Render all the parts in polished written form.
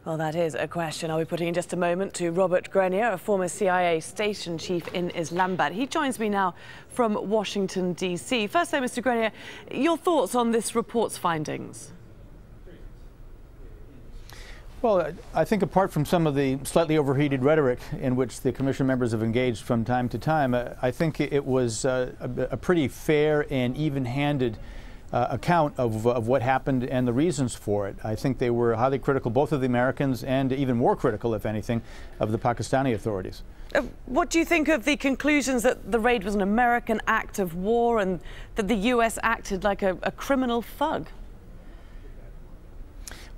Well, that is a question I'll be putting in just a moment to Robert Grenier, a former CIA station chief in Islamabad. He joins me now from Washington, D.C. First, though, Mr. Grenier, your thoughts on this report's findings? Well, I think apart from some of the slightly overheated rhetoric in which the Commission members have engaged from time to time, I think it was a pretty fair and even-handed account of what happened and the reasons for it. I think they were highly critical, both of the Americans and even more critical, if anything, of the Pakistani authorities. What do you think of the conclusions that the raid was an American act of war and that the U.S. acted like a criminal thug?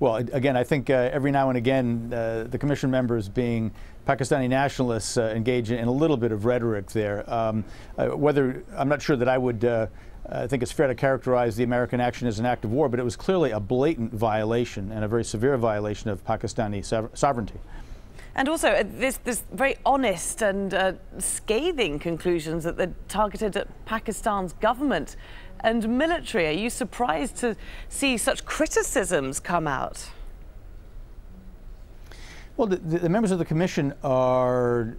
Well, again, I think every now and again the Commission members, being Pakistani nationalists, engage in a little bit of rhetoric there. I'm not sure that I would I think it's fair to characterize the American action as an act of war, but it was clearly a blatant violation and a very severe violation of Pakistani sovereignty. And also this very honest and scathing conclusions that they're targeted at Pakistan's government and military. Are you surprised to see such criticisms come out? Well, the members of the Commission are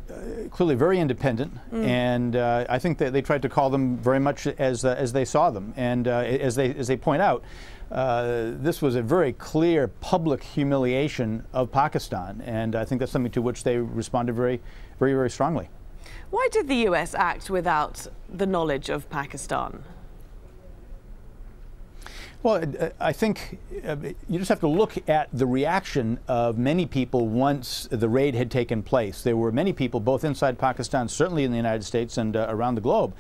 clearly very independent, and I think that they tried to call them very much as they saw them. And as they point out, this was a very clear public humiliation of Pakistan, and I think that's something to which they responded very strongly. Why did the U.S. act without the knowledge of Pakistan? Well, I think you just have to look at the reaction of many people once the raid had taken place. There were many people, both inside Pakistan, certainly in the United States and around the globe,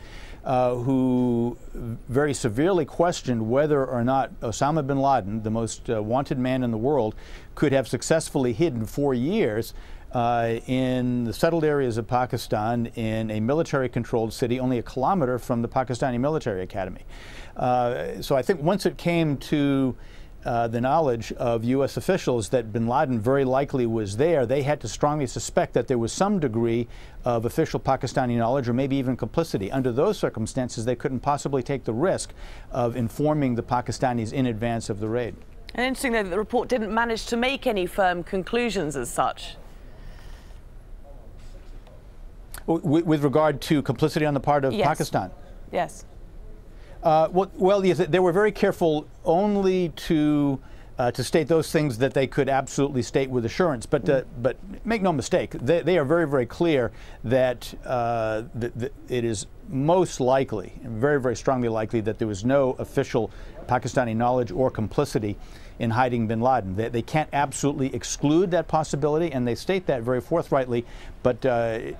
who very severely questioned whether or not Osama bin Laden, the most wanted man in the world, could have successfully hidden for years in the settled areas of Pakistan in a military-controlled city only a kilometer from the Pakistani military academy. So I think once it came to the knowledge of U.S. officials that bin Laden very likely was there, they had to strongly suspect that there was some degree of official Pakistani knowledge or maybe even complicity. Under those circumstances, they couldn't possibly take the risk of informing the Pakistanis in advance of the raid. And interesting, though, that the report didn't manage to make any firm conclusions as such. With regard to complicity on the part of Pakistan? Yes. Well, yes, they were very careful only to state those things that they could absolutely state with assurance. But make no mistake, they are very clear that it is most likely, very strongly likely, that there was no official Pakistani knowledge or complicity in hiding bin Laden. They can't absolutely exclude that possibility, and they state that very forthrightly, but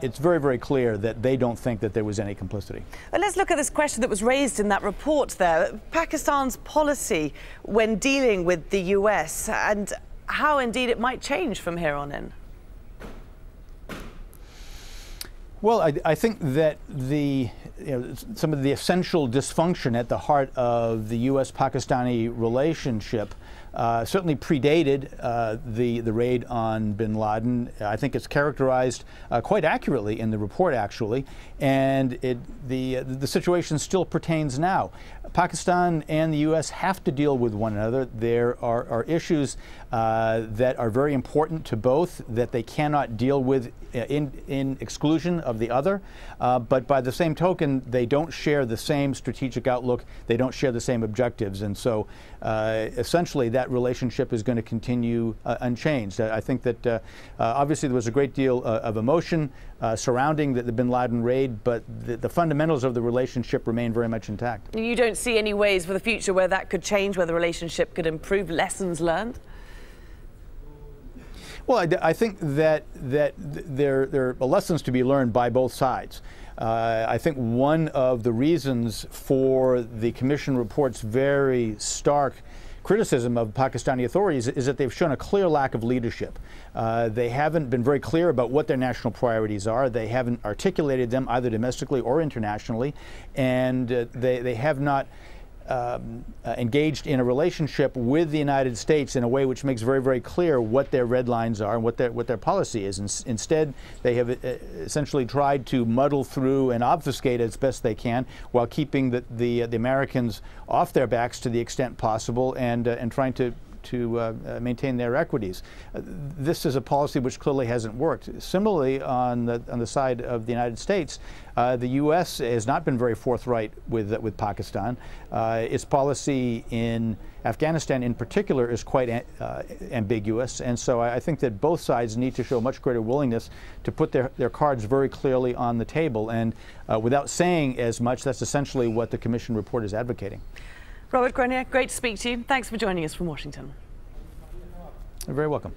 it's very clear that they don't think that there was any complicity. Well, let's look at this question that was raised in that report there. Pakistan's policy when dealing with the US and how indeed it might change from here on in. Well, I think that some of the essential dysfunction at the heart of the U.S.-Pakistani relationship certainly predated the raid on bin Laden. I think it's characterized quite accurately in the report, actually, and the situation still pertains now. Pakistan and the U.S. have to deal with one another. There are issues that are very important to both that they cannot deal with in exclusion of the other, but by the same token, they don't share the same strategic outlook, they don't share the same objectives, and so essentially that relationship is going to continue unchanged. I think that obviously there was a great deal of emotion surrounding the bin Laden raid, but the fundamentals of the relationship remain very much intact. You don't see any ways for the future where that could change, where the relationship could improve, lessons learned? Well, I think that there are lessons to be learned by both sides. I think one of the reasons for the Commission report's very stark criticism of Pakistani authorities is that they've shown a clear lack of leadership. They haven't been very clear about what their national priorities are. They haven't articulated them either domestically or internationally, and they have not engaged in a relationship with the United States in a way which makes very clear what their red lines are and what their policy is. Instead, they have essentially tried to muddle through and obfuscate as best they can while keeping the Americans off their backs to the extent possible and trying to maintain their equities. This is a policy which clearly hasn't worked. Similarly, on the side of the United States, the U.S. has not been very forthright with Pakistan. Its policy in Afghanistan in particular is quite ambiguous, and so I think that both sides need to show much greater willingness to put their cards very clearly on the table, and without saying as much, that's essentially what the Commission report is advocating. Robert Grenier, great to speak to you. Thanks for joining us from Washington. You're very welcome.